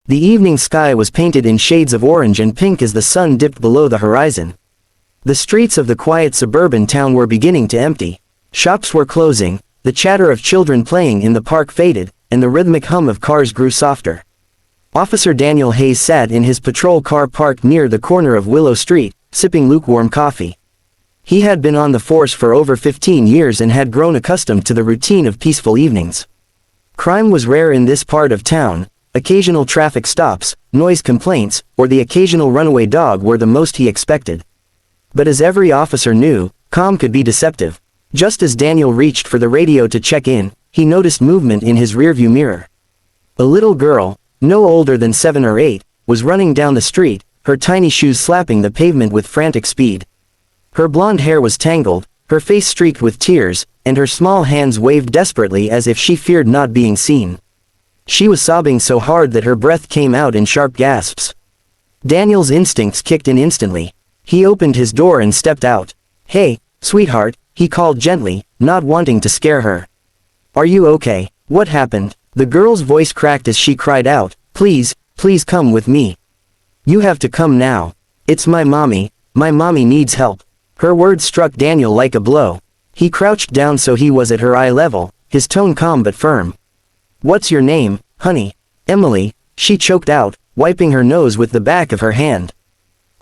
The evening sky was painted in shades of orange and pink as the sun dipped below the horizon. The streets of the quiet suburban town were beginning to empty. Shops were closing, the chatter of children playing in the park faded, and the rhythmic hum of cars grew softer. Officer Daniel Hayes sat in his patrol car parked near the corner of Willow Street, sipping lukewarm coffee. He had been on the force for over 15 years and had grown accustomed to the routine of peaceful evenings. Crime was rare in this part of town. Occasional traffic stops, noise complaints, or the occasional runaway dog were the most he expected. But as every officer knew, calm could be deceptive. Just as Daniel reached for the radio to check in, he noticed movement in his rearview mirror. A little girl, no older than 7 or 8, was running down the street, her tiny shoes slapping the pavement with frantic speed. Her blonde hair was tangled, her face streaked with tears, and her small hands waved desperately as if she feared not being seen. She was sobbing so hard that her breath came out in sharp gasps. Daniel's instincts kicked in instantly. He opened his door and stepped out. "Hey, sweetheart," he called gently, not wanting to scare her. "Are you okay? What happened?" The girl's voice cracked as she cried out, "Please, please come with me. You have to come now. It's my mommy needs help." Her words struck Daniel like a blow. He crouched down so he was at her eye level, his tone calm but firm. "What's your name, honey?" "Emily," she choked out, wiping her nose with the back of her hand.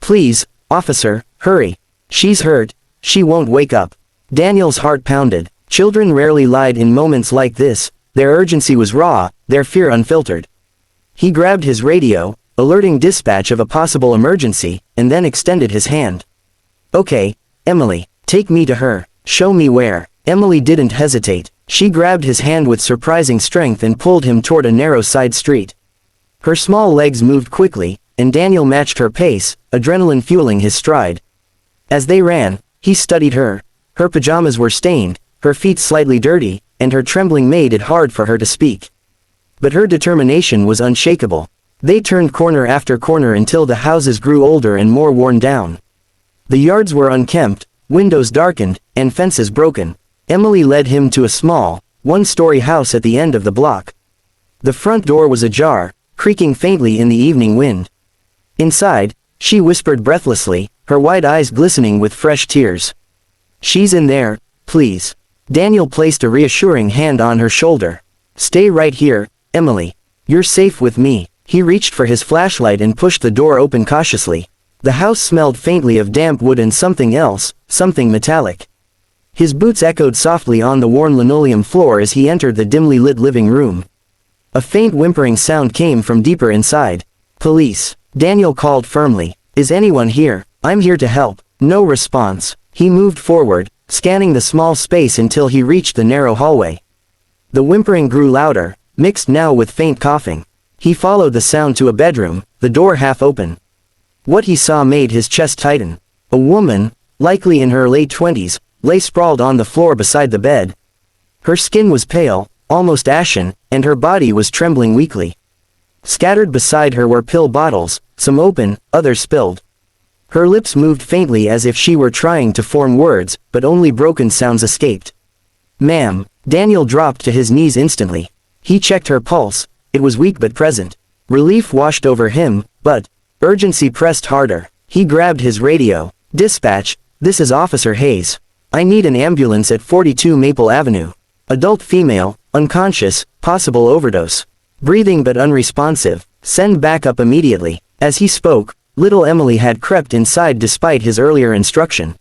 "Please, officer, hurry. She's hurt, she won't wake up." Daniel's heart pounded. Children rarely lied in moments like this, their urgency was raw, their fear unfiltered. He grabbed his radio, alerting dispatch of a possible emergency, and then extended his hand. "Okay, Emily, take me to her. Show me where." Emily didn't hesitate. She grabbed his hand with surprising strength and pulled him toward a narrow side street. Her small legs moved quickly, and Daniel matched her pace, adrenaline fueling his stride. As they ran, he studied her. Her pajamas were stained, her feet slightly dirty, and her trembling made it hard for her to speak. But her determination was unshakable. They turned corner after corner until the houses grew older and more worn down. The yards were unkempt, windows darkened, and fences broken. Emily led him to a small, one-story house at the end of the block. The front door was ajar, creaking faintly in the evening wind. Inside, she whispered breathlessly, her wide eyes glistening with fresh tears. "She's in there, please." Daniel placed a reassuring hand on her shoulder. "Stay right here, Emily. You're safe with me." He reached for his flashlight and pushed the door open cautiously. The house smelled faintly of damp wood and something else, something metallic. His boots echoed softly on the worn linoleum floor as he entered the dimly lit living room. A faint whimpering sound came from deeper inside. "Police," Daniel called firmly. "Is anyone here? I'm here to help." No response. He moved forward, scanning the small space until he reached the narrow hallway. The whimpering grew louder, mixed now with faint coughing. He followed the sound to a bedroom, the door half open. What he saw made his chest tighten. A woman, likely in her late 20s, lay sprawled on the floor beside the bed. Her skin was pale, almost ashen, and her body was trembling weakly. Scattered beside her were pill bottles, some open, others spilled. Her lips moved faintly as if she were trying to form words, but only broken sounds escaped. "Ma'am." Daniel dropped to his knees instantly. He checked her pulse. It was weak but present. Relief washed over him, but urgency pressed harder. He grabbed his radio. "Dispatch, this is Officer Hayes. I need an ambulance at 42 Maple Avenue. Adult female, unconscious, possible overdose. Breathing but unresponsive. Send backup immediately." As he spoke, little Emily had crept inside despite his earlier instruction.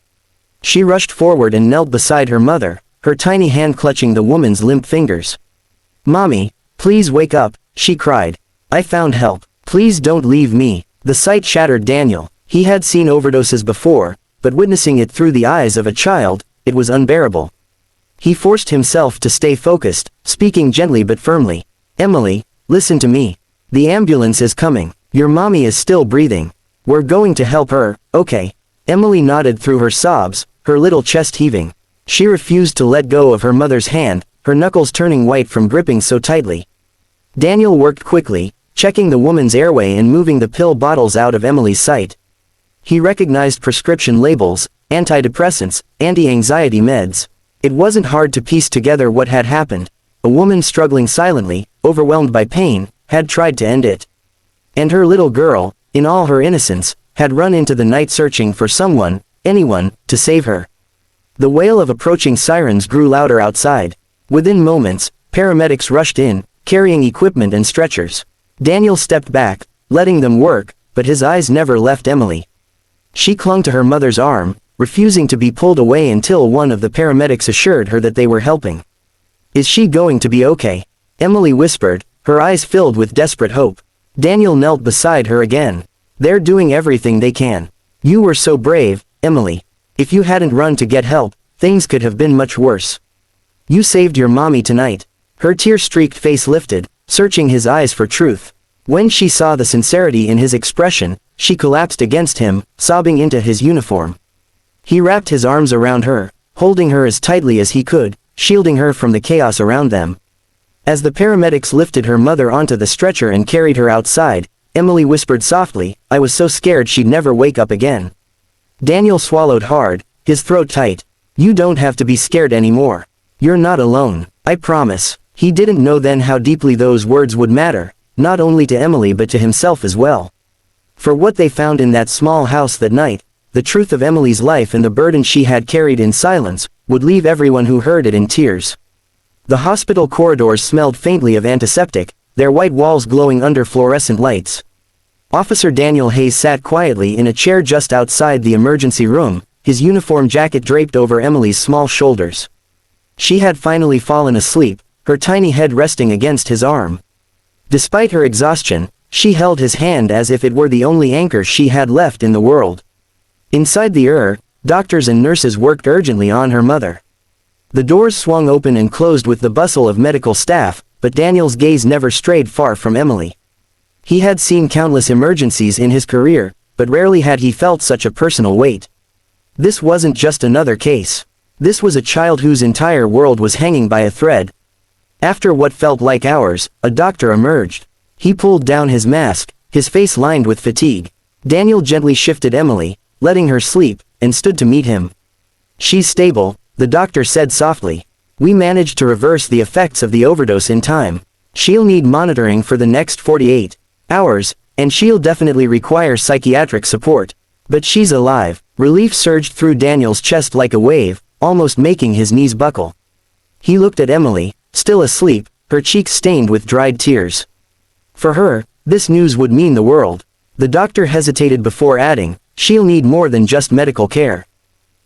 She rushed forward and knelt beside her mother, her tiny hand clutching the woman's limp fingers. "Mommy, please wake up," she cried. "I found help. Please don't leave me." The sight shattered Daniel. He had seen overdoses before, but witnessing it through the eyes of a child, it was unbearable. He forced himself to stay focused, speaking gently but firmly. "Emily, listen to me. The ambulance is coming. Your mommy is still breathing. We're going to help her, okay?" Emily nodded through her sobs, her little chest heaving. She refused to let go of her mother's hand, her knuckles turning white from gripping so tightly. Daniel worked quickly, checking the woman's airway and moving the pill bottles out of Emily's sight. He recognized prescription labels, antidepressants, anti-anxiety meds. It wasn't hard to piece together what had happened. A woman struggling silently, overwhelmed by pain, had tried to end it. And her little girl, in all her innocence, had run into the night searching for someone, anyone, to save her. The wail of approaching sirens grew louder outside. Within moments, paramedics rushed in, carrying equipment and stretchers. Daniel stepped back, letting them work, but his eyes never left Emily. She clung to her mother's arm, refusing to be pulled away until one of the paramedics assured her that they were helping. "Is she going to be okay?" Emily whispered, her eyes filled with desperate hope. Daniel knelt beside her again. "They're doing everything they can. You were so brave, Emily. If you hadn't run to get help, things could have been much worse. You saved your mommy tonight." Her tear-streaked face lifted, searching his eyes for truth. When she saw the sincerity in his expression, she collapsed against him, sobbing into his uniform. He wrapped his arms around her, holding her as tightly as he could, shielding her from the chaos around them. As the paramedics lifted her mother onto the stretcher and carried her outside, Emily whispered softly, "I was so scared she'd never wake up again." Daniel swallowed hard, his throat tight. "You don't have to be scared anymore. You're not alone, I promise." He didn't know then how deeply those words would matter, not only to Emily but to himself as well. For what they found in that small house that night, the truth of Emily's life and the burden she had carried in silence, would leave everyone who heard it in tears. The hospital corridors smelled faintly of antiseptic, their white walls glowing under fluorescent lights. Officer Daniel Hayes sat quietly in a chair just outside the emergency room, his uniform jacket draped over Emily's small shoulders. She had finally fallen asleep, her tiny head resting against his arm. Despite her exhaustion, she held his hand as if it were the only anchor she had left in the world. Inside the doctors and nurses worked urgently on her mother. The doors swung open and closed with the bustle of medical staff, but Daniel's gaze never strayed far from Emily. He had seen countless emergencies in his career, but rarely had he felt such a personal weight. This wasn't just another case. This was a child whose entire world was hanging by a thread. After what felt like hours, a doctor emerged. He pulled down his mask, his face lined with fatigue. Daniel gently shifted Emily, letting her sleep, and stood to meet him. "She's stable," the doctor said softly. "We managed to reverse the effects of the overdose in time. She'll need monitoring for the next 48 hours, and she'll definitely require psychiatric support. But she's alive." Relief surged through Daniel's chest like a wave, almost making his knees buckle. He looked at Emily, still asleep, her cheeks stained with dried tears. For her, this news would mean the world. The doctor hesitated before adding, "She'll need more than just medical care.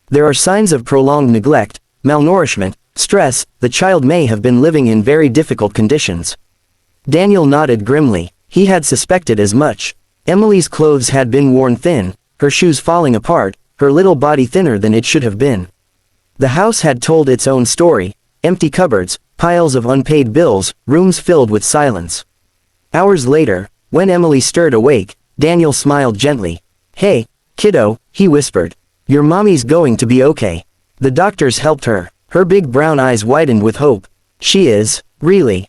There are signs of prolonged neglect, malnourishment, stress. The child may have been living in very difficult conditions." Daniel nodded grimly. He had suspected as much. Emily's clothes had been worn thin, her shoes falling apart, her little body thinner than it should have been. The house had told its own story: empty cupboards, piles of unpaid bills, rooms filled with silence. Hours later, when Emily stirred awake, Daniel smiled gently. "Hey, kiddo," he whispered. "Your mommy's going to be okay." The doctors helped her. Her big brown eyes widened with hope. "She is, really,"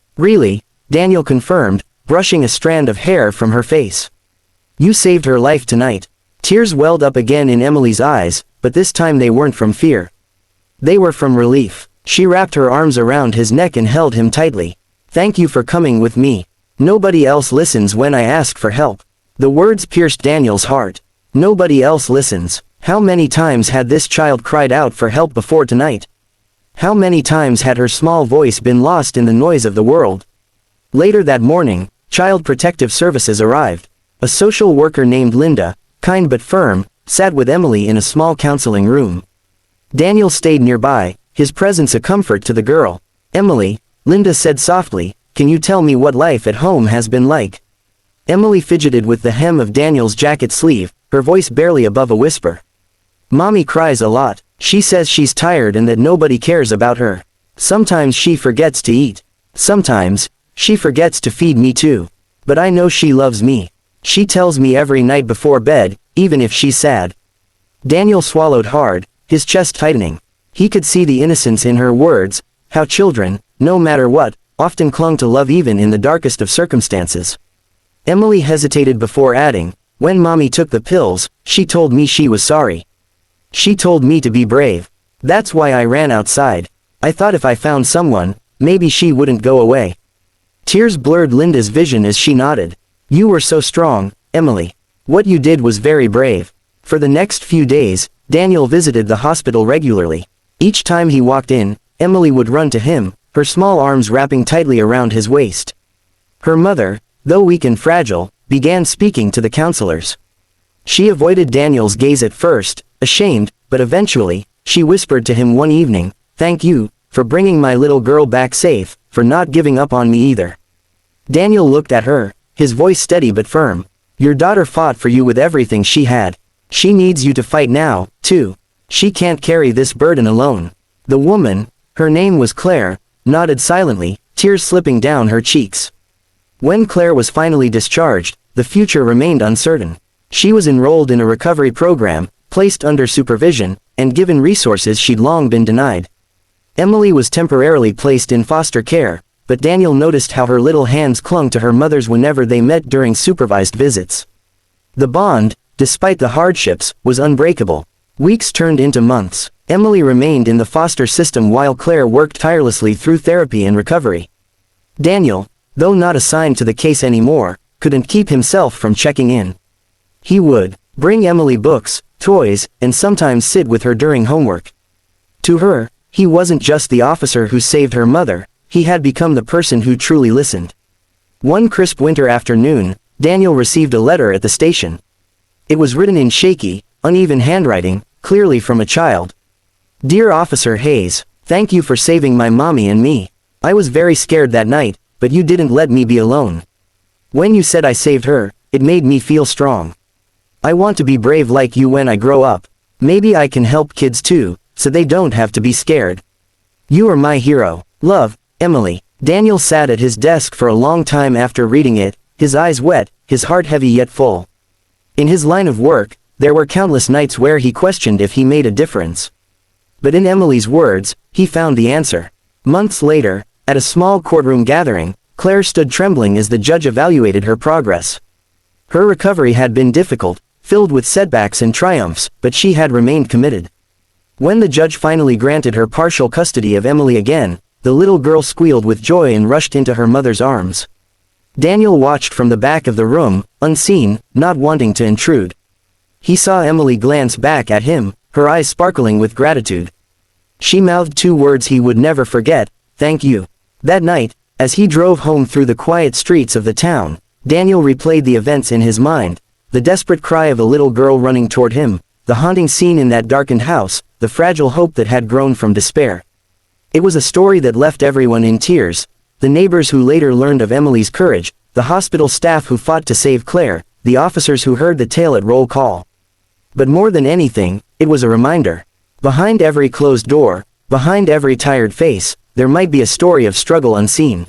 Daniel confirmed, brushing a strand of hair from her face. "You saved her life tonight." Tears welled up again in Emily's eyes, but this time they weren't from fear. They were from relief. She wrapped her arms around his neck and held him tightly. "Thank you for coming with me. Nobody else listens when I ask for help." The words pierced Daniel's heart. Nobody else listens. How many times had this child cried out for help before tonight? How many times had her small voice been lost in the noise of the world? Later that morning, Child Protective Services arrived. A social worker named Linda, kind but firm, sat with Emily in a small counseling room. Daniel stayed nearby, his presence a comfort to the girl. "Emily," Linda said softly, "can you tell me what life at home has been like?" Emily fidgeted with the hem of Daniel's jacket sleeve, her voice barely above a whisper. "Mommy cries a lot. She says she's tired and that nobody cares about her. Sometimes she forgets to eat. Sometimes, she forgets to feed me too. But I know she loves me. She tells me every night before bed, even if she's sad." Daniel swallowed hard, his chest tightening. He could see the innocence in her words, how children, no matter what, often clung to love even in the darkest of circumstances. Emily hesitated before adding, "When Mommy took the pills, she told me she was sorry. She told me to be brave. That's why I ran outside. I thought if I found someone, maybe she wouldn't go away." Tears blurred Linda's vision as she nodded. You were so strong, Emily. What you did was very brave. For the next few days, Daniel visited the hospital regularly. Each time he walked in, Emily would run to him, her small arms wrapping tightly around his waist. Her mother, though weak and fragile, began speaking to the counselors. She avoided Daniel's gaze at first, ashamed, but eventually, she whispered to him one evening, "Thank you, for bringing my little girl back safe, for not giving up on me either." Daniel looked at her, his voice steady but firm. "Your daughter fought for you with everything she had. She needs you to fight now, too. She can't carry this burden alone." The woman, her name was Claire, nodded silently, tears slipping down her cheeks. When Claire was finally discharged, the future remained uncertain. She was enrolled in a recovery program, placed under supervision, and given resources she'd long been denied. Emily was temporarily placed in foster care, but Daniel noticed how her little hands clung to her mother's whenever they met during supervised visits. The bond, despite the hardships, was unbreakable. Weeks turned into months. Emily remained in the foster system while Claire worked tirelessly through therapy and recovery. Daniel, though not assigned to the case anymore, couldn't keep himself from checking in. He would bring Emily books, toys, and sometimes sit with her during homework. To her, he wasn't just the officer who saved her mother, he had become the person who truly listened. One crisp winter afternoon, Daniel received a letter at the station. It was written in shaky, uneven handwriting, clearly from a child. "Dear Officer Hayes, thank you for saving my mommy and me. I was very scared that night, but you didn't let me be alone. When you said I saved her, it made me feel strong. I want to be brave like you when I grow up. Maybe I can help kids too, so they don't have to be scared. You are my hero. Love, Emily." Daniel sat at his desk for a long time after reading it, his eyes wet, his heart heavy yet full. In his line of work, there were countless nights where he questioned if he made a difference. But in Emily's words, he found the answer. Months later, at a small courtroom gathering, Claire stood trembling as the judge evaluated her progress. Her recovery had been difficult, filled with setbacks and triumphs, but she had remained committed. When the judge finally granted her partial custody of Emily again, the little girl squealed with joy and rushed into her mother's arms. Daniel watched from the back of the room, unseen, not wanting to intrude. He saw Emily glance back at him, her eyes sparkling with gratitude. She mouthed two words he would never forget, "Thank you." That night, as he drove home through the quiet streets of the town, Daniel replayed the events in his mind. The desperate cry of a little girl running toward him, the haunting scene in that darkened house, the fragile hope that had grown from despair. It was a story that left everyone in tears, the neighbors who later learned of Emily's courage, the hospital staff who fought to save Claire, the officers who heard the tale at roll call. But more than anything, it was a reminder. Behind every closed door, behind every tired face, there might be a story of struggle unseen.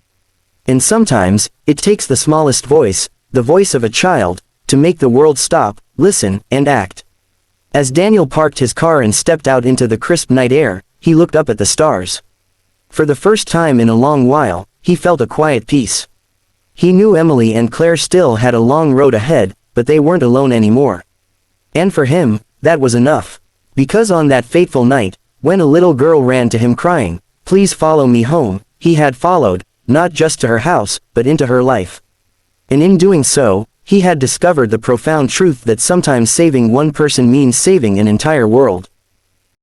And sometimes, it takes the smallest voice, the voice of a child, to make the world stop, listen, and act. As Daniel parked his car and stepped out into the crisp night air, he looked up at the stars. For the first time in a long while, he felt a quiet peace. He knew Emily and Claire still had a long road ahead, but they weren't alone anymore. And for him, that was enough. Because on that fateful night, when a little girl ran to him crying, "Please follow me home," he had followed, not just to her house, but into her life. And in doing so, he had discovered the profound truth that sometimes saving one person means saving an entire world.